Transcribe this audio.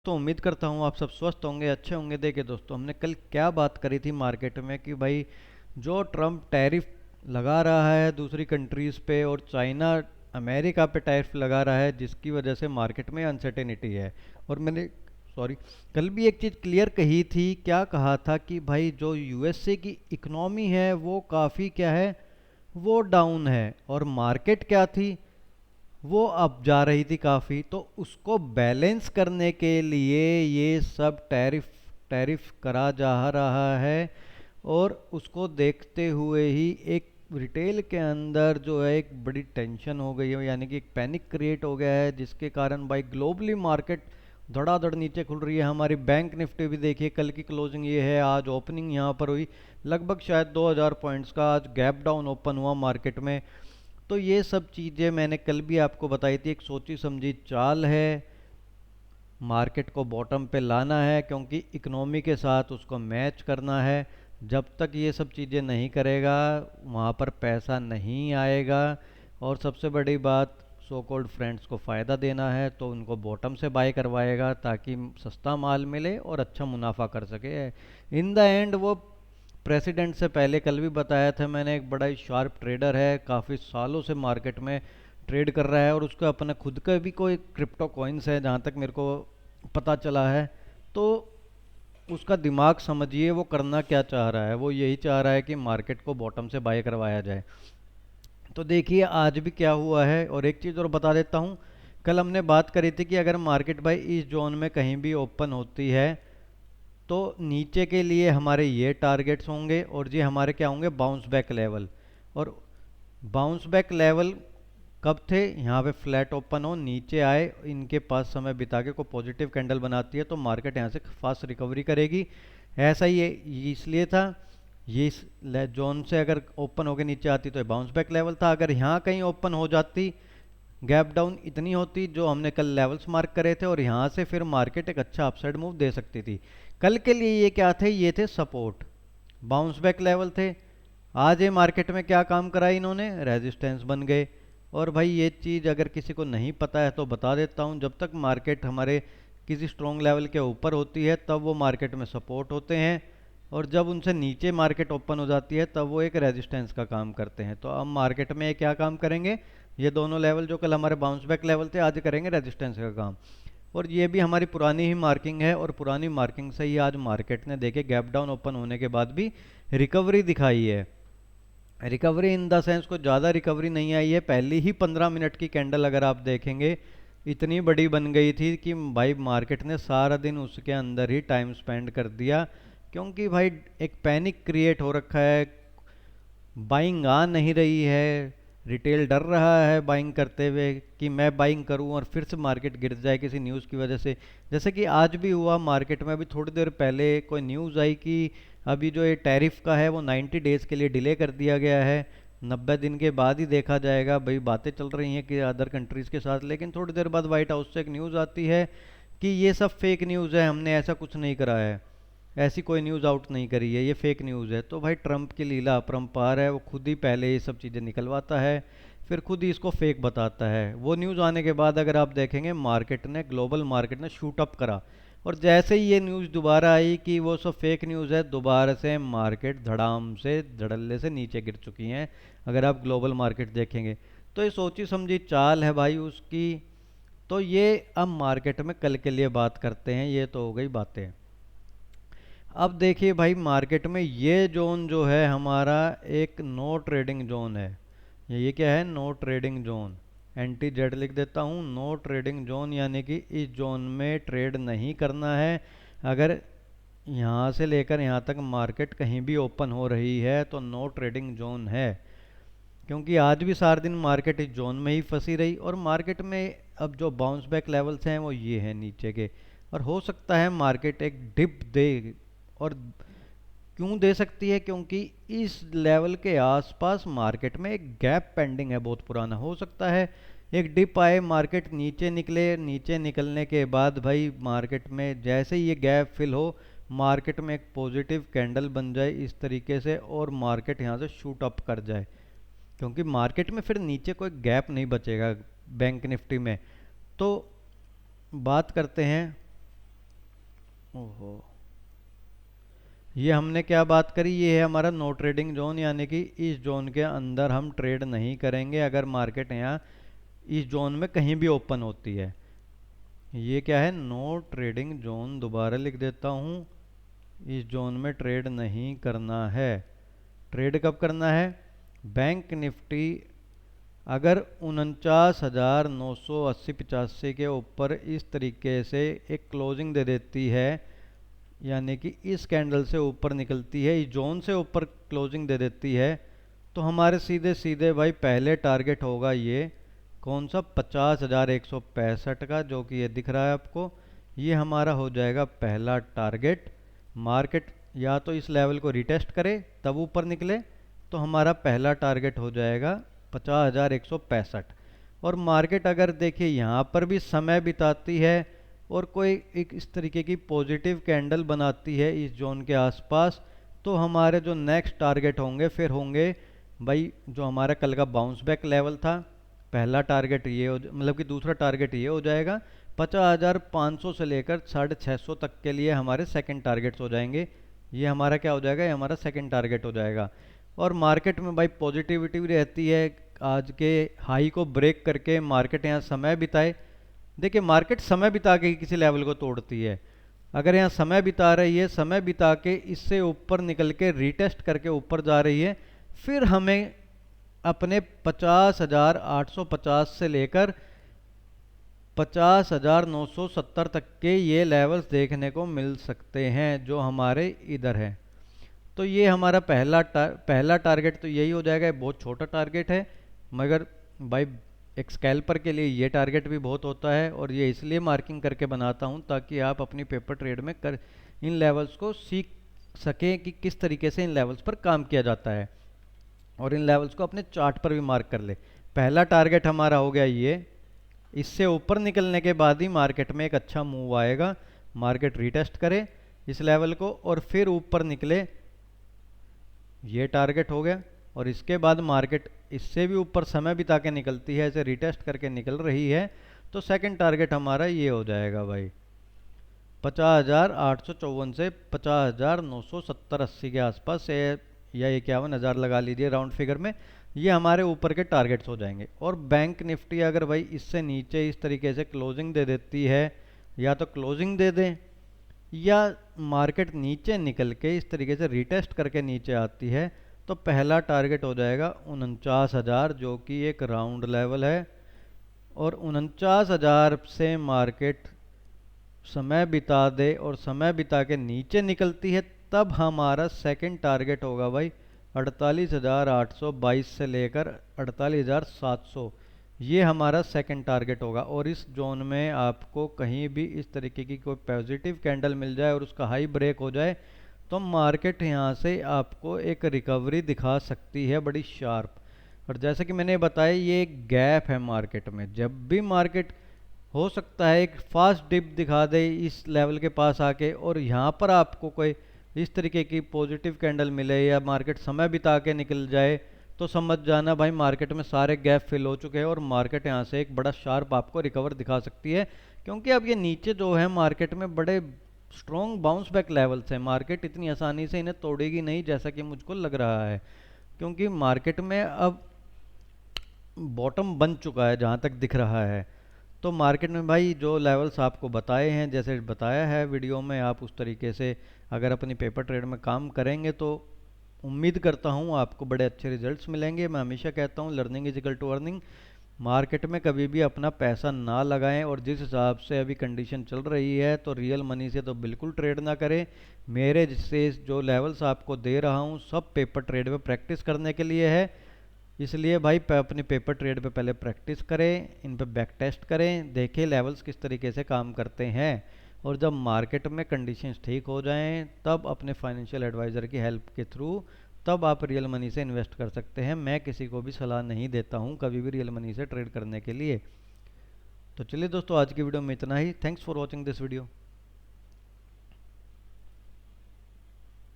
तो उम्मीद करता हूँ आप सब स्वस्थ होंगे, अच्छे होंगे। देखिए दोस्तों, हमने कल क्या बात करी थी मार्केट में कि भाई जो ट्रम्प टैरिफ लगा रहा है दूसरी कंट्रीज़ पे और चाइना अमेरिका पे टैरिफ लगा रहा है, जिसकी वजह से मार्केट में अनसर्टेनिटी है। और मैंने सॉरी कल भी एक चीज़ क्लियर कही थी। क्या कहा था कि भाई जो यूएसए की इकोनॉमी है वो काफ़ी क्या है, वो डाउन है। और मार्केट क्या थी, वो अब जा रही थी काफ़ी। तो उसको बैलेंस करने के लिए ये सब टैरिफ टैरिफ करा जा रहा है। और उसको देखते हुए ही एक रिटेल के अंदर जो है एक बड़ी टेंशन हो गई है, यानी कि एक पैनिक क्रिएट हो गया है, जिसके कारण भाई ग्लोबली मार्केट धड़ाधड़ नीचे खुल रही है। हमारी बैंक निफ्टी भी देखिए, कल की क्लोजिंग ये है, आज ओपनिंग यहाँ पर हुई लगभग शायद 2000 पॉइंट्स का आज गैप डाउन ओपन हुआ मार्केट में। तो ये सब चीज़ें मैंने कल भी आपको बताई थी, एक सोची समझी चाल है। मार्केट को बॉटम पे लाना है क्योंकि इकोनॉमी के साथ उसको मैच करना है। जब तक ये सब चीज़ें नहीं करेगा वहाँ पर पैसा नहीं आएगा। और सबसे बड़ी बात, सो कॉल्ड फ्रेंड्स को फ़ायदा देना है तो उनको बॉटम से बाय करवाएगा ताकि सस्ता माल मिले और अच्छा मुनाफा कर सके। इन द एंड वो प्रेसिडेंट से पहले कल भी बताया था मैंने, एक बड़ा ही शार्प ट्रेडर है, काफ़ी सालों से मार्केट में ट्रेड कर रहा है और उसका अपना खुद का भी कोई क्रिप्टो कॉइन्स है जहाँ तक मेरे को पता चला है। तो उसका दिमाग समझिए वो करना क्या चाह रहा है, वो यही चाह रहा है कि मार्केट को बॉटम से बाय करवाया जाए। तो देखिए आज भी क्या हुआ है। और एक चीज़ और बता देता हूँ, कल हमने बात करी थी कि अगर मार्केट भाई इस जोन में कहीं भी ओपन होती है तो नीचे के लिए हमारे ये टारगेट्स होंगे और ये हमारे क्या होंगे, बाउंस बैक लेवल। और बाउंस बैक लेवल कब थे, यहाँ पे फ्लैट ओपन हो, नीचे आए, इनके पास समय बिता के को पॉजिटिव कैंडल बनाती है तो मार्केट यहाँ से फास्ट रिकवरी करेगी। ऐसा ही ये इसलिए था, ये इस जोन से अगर ओपन होके नीचे आती तो बाउंस बैक लेवल था। अगर यहाँ कहीं ओपन हो जाती, गैप डाउन इतनी होती जो हमने कल लेवल्स मार्क करे थे, और यहाँ से फिर मार्केट एक अच्छा अपसाइड मूव दे सकती थी। कल के लिए ये क्या थे, ये थे सपोर्ट, बाउंस बैक लेवल थे। आज ये मार्केट में क्या काम करा इन्होंने, रेजिस्टेंस बन गए। और भाई ये चीज़ अगर किसी को नहीं पता है तो बता देता हूँ, जब तक मार्केट हमारे किसी स्ट्रॉन्ग लेवल के ऊपर होती है तब वो मार्केट में सपोर्ट होते हैं, और जब उनसे नीचे मार्केट ओपन हो जाती है तब वो एक रेजिस्टेंस का काम करते हैं। तो अब मार्केट में ये क्या काम करेंगे, ये दोनों लेवल जो कल हमारे बाउंस बैक लेवल थे आज करेंगे रेजिस्टेंस का काम। और ये भी हमारी पुरानी ही मार्किंग है, और पुरानी मार्किंग से ही आज मार्केट ने देखे गैप डाउन ओपन होने के बाद भी रिकवरी दिखाई है। रिकवरी इन द सेंस को ज़्यादा रिकवरी नहीं आई है, पहली ही 15 मिनट की कैंडल अगर आप देखेंगे इतनी बड़ी बन गई थी कि भाई मार्केट ने सारा दिन उसके अंदर ही टाइम स्पेंड कर दिया। क्योंकि भाई एक पैनिक क्रिएट हो रखा है, बाइंग आ नहीं रही है, रिटेल डर रहा है बाइंग करते हुए कि मैं बाइंग करूं और फिर से मार्केट गिर जाए किसी न्यूज़ की वजह से। जैसे कि आज भी हुआ मार्केट में, अभी थोड़ी देर पहले कोई न्यूज़ आई कि अभी जो ये टैरिफ का है वो 90 डेज़ के लिए डिले कर दिया गया है, 90 दिन के बाद ही देखा जाएगा। भाई बातें चल रही हैं कि अदर कंट्रीज़ के साथ, लेकिन थोड़ी देर बाद वाइट हाउस से एक न्यूज़ आती है कि ये सब फेक न्यूज़ है, हमने ऐसा कुछ नहीं करा है, ऐसी कोई न्यूज़ आउट नहीं करी है, ये फेक न्यूज़ है। तो भाई ट्रम्प की लीला अपरंपार है, वो खुद ही पहले ये सब चीज़ें निकलवाता है, फिर खुद ही इसको फेक बताता है। वो न्यूज़ आने के बाद अगर आप देखेंगे मार्केट ने, ग्लोबल मार्केट ने शूट अप करा। और जैसे ही ये न्यूज़ दोबारा आई कि वो सब फेक न्यूज़ है, दोबारा से मार्केट धड़ाम से धड़ल्ले से नीचे गिर चुकी हैं अगर आप ग्लोबल मार्केट देखेंगे। तो ये सोची समझी चाल है भाई उसकी। तो ये अब मार्केट में कल के लिए बात करते हैं, ये तो हो गई बातें। अब देखिए भाई मार्केट में ये जोन जो है हमारा एक नो ट्रेडिंग जोन है। ये क्या है, no trading zone, N T Z लिख देता हूँ, नो ट्रेडिंग जोन, यानी कि इस जोन में ट्रेड नहीं करना है। अगर यहाँ से लेकर यहाँ तक मार्केट कहीं भी ओपन हो रही है तो नो ट्रेडिंग जोन है। क्योंकि आज भी सारा दिन मार्केट इस जोन में ही फंसी रही, और मार्केट में अब जो बाउंस बैक लेवल्स हैं वो ये हैं नीचे के। और हो सकता है मार्केट एक डिप दे, और क्यों दे सकती है, क्योंकि इस लेवल के आसपास मार्केट में एक गैप पेंडिंग है बहुत पुराना। हो सकता है एक डिप आए, मार्केट नीचे निकले, नीचे निकलने के बाद भाई मार्केट में जैसे ही ये गैप फिल हो, मार्केट में एक पॉजिटिव कैंडल बन जाए इस तरीके से, और मार्केट यहाँ से शूट अप कर जाए। क्योंकि मार्केट में फिर नीचे कोई गैप नहीं बचेगा बैंक निफ्टी में। तो बात करते हैं ओहो, ये हमने क्या बात करी, ये है हमारा नो ट्रेडिंग जोन, यानी कि इस जोन के अंदर हम ट्रेड नहीं करेंगे अगर मार्केट यहाँ इस जोन में कहीं भी ओपन होती है। ये क्या है, नो ट्रेडिंग जोन, दोबारा लिख देता हूँ। इस जोन में ट्रेड नहीं करना है। ट्रेड कब करना है, बैंक निफ्टी अगर 49,980-85 के ऊपर इस तरीके से एक क्लोजिंग दे देती है, यानी कि इस कैंडल से ऊपर निकलती है, इस जोन से ऊपर क्लोजिंग दे देती है, तो हमारे सीधे सीधे भाई पहले टारगेट होगा ये कौन सा, 50,165 का, जो कि ये दिख रहा है आपको। ये हमारा हो जाएगा पहला टारगेट। मार्केट या तो इस लेवल को रिटेस्ट करे तब ऊपर निकले, तो हमारा पहला टारगेट हो जाएगा 50,165। और मार्केट अगर देखिए यहाँ पर भी समय बिताती है और कोई एक इस तरीके की पॉजिटिव कैंडल बनाती है इस जोन के आसपास, तो हमारे जो नेक्स्ट टारगेट होंगे फिर होंगे भाई, जो हमारा कल का बाउंस बैक लेवल था, पहला टारगेट ये हो, मतलब कि दूसरा टारगेट ये हो जाएगा। 50,500 से लेकर 650 तक के लिए हमारे सेकंड टारगेट्स हो जाएंगे। ये हमारा क्या हो जाएगा, ये हमारा सेकंड टारगेट हो जाएगा। और मार्केट में भाई पॉजिटिविटी भी रहती है, आज के हाई को ब्रेक करके मार्केट यहाँ समय बिताए। देखिए मार्केट समय बिता के किसी लेवल को तोड़ती है, अगर यहाँ समय बिता रही है, समय बिता के इससे ऊपर निकल के रिटेस्ट करके ऊपर जा रही है, फिर हमें अपने 50,850 से लेकर 50,970 तक के ये लेवल्स देखने को मिल सकते हैं जो हमारे इधर है। तो ये हमारा पहला टारगेट तो यही हो जाएगा। ये बहुत छोटा टारगेट है, मगर भाई एक स्कैल्पर के लिए ये टारगेट भी बहुत होता है, और ये इसलिए मार्किंग करके बनाता हूँ ताकि आप अपनी पेपर ट्रेड में इन लेवल्स को सीख सकें कि किस तरीके से इन लेवल्स पर काम किया जाता है, और इन लेवल्स को अपने चार्ट पर भी मार्क कर ले। पहला टारगेट हमारा हो गया ये, इससे ऊपर निकलने के बाद ही मार्केट में एक अच्छा मूव आएगा, मार्केट रिटेस्ट करे इस लेवल को और फिर ऊपर निकले, ये टारगेट हो गया। और इसके बाद मार्केट इससे भी ऊपर समय बिता के निकलती है, इसे रिटेस्ट करके निकल रही है, तो सेकंड टारगेट हमारा ये हो जाएगा भाई 50,854 से 50,970-80 के आसपास से, या 51,000 लगा लीजिए राउंड फिगर में, ये हमारे ऊपर के टारगेट्स हो जाएंगे। और बैंक निफ्टी अगर भाई इससे नीचे इस तरीके से क्लोजिंग दे देती है, या तो क्लोजिंग दे दें या मार्केट नीचे निकल के इस तरीके से रिटेस्ट करके नीचे आती है, तो पहला टारगेट हो जाएगा 49,000, जो कि एक राउंड लेवल है। और 49,000 से मार्केट समय बिता दे और समय बिता के नीचे निकलती है, तब हमारा सेकंड टारगेट होगा भाई 48,822 से लेकर 48,700, ये हमारा सेकंड टारगेट होगा। और इस जोन में आपको कहीं भी इस तरीके की कोई पॉजिटिव कैंडल मिल जाए और उसका हाई ब्रेक हो जाए, तो मार्केट यहाँ से आपको एक रिकवरी दिखा सकती है बड़ी शार्प। और जैसे कि मैंने बताया, ये एक गैप है मार्केट में, जब भी मार्केट हो सकता है एक फास्ट डिप दिखा दे इस लेवल के पास आके, और यहाँ पर आपको कोई इस तरीके की पॉजिटिव कैंडल मिले या मार्केट समय बिता के निकल जाए, तो समझ जाना भाई मार्केट में सारे गैप फिल हो चुके हैं और मार्केट यहाँ से एक बड़ा शार्प आपको रिकवर दिखा सकती है। क्योंकि अब ये नीचे जो है मार्केट में बड़े स्ट्रॉन्ग बाउंस बैक लेवल्स हैं, मार्केट इतनी आसानी से इन्हें तोड़ेगी नहीं जैसा कि मुझको लग रहा है, क्योंकि मार्केट में अब बॉटम बन चुका है जहाँ तक दिख रहा है। तो मार्केट में भाई जो लेवल्स आपको बताए हैं, जैसे बताया है वीडियो में, आप उस तरीके से अगर अपनी पेपर ट्रेड में काम करेंगे तो उम्मीद करता हूँ आपको बड़े अच्छे रिजल्ट्स मिलेंगे। मैं हमेशा कहता हूँ learning is equal to earning. Market में कभी भी अपना पैसा ना लगाएं, और जिस हिसाब से अभी कंडीशन चल रही है तो रियल मनी से तो बिल्कुल ट्रेड ना करें। मेरे जिससे जो लेवल्स आपको दे रहा हूँ सब पेपर ट्रेड में प्रैक्टिस करने के लिए है, इसलिए भाई अपने पेपर ट्रेड पे पहले प्रैक्टिस करें, इन पे बैक टेस्ट करें, देखें लेवल्स किस तरीके से काम करते हैं, और जब मार्केट में कंडीशंस ठीक हो जाएं तब अपने फाइनेंशियल एडवाइज़र की हेल्प के थ्रू तब आप रियल मनी से इन्वेस्ट कर सकते हैं। मैं किसी को भी सलाह नहीं देता हूं कभी भी रियल मनी से ट्रेड करने के लिए। तो चलिए दोस्तों, आज की वीडियो में इतना ही। Thanks for watching this video.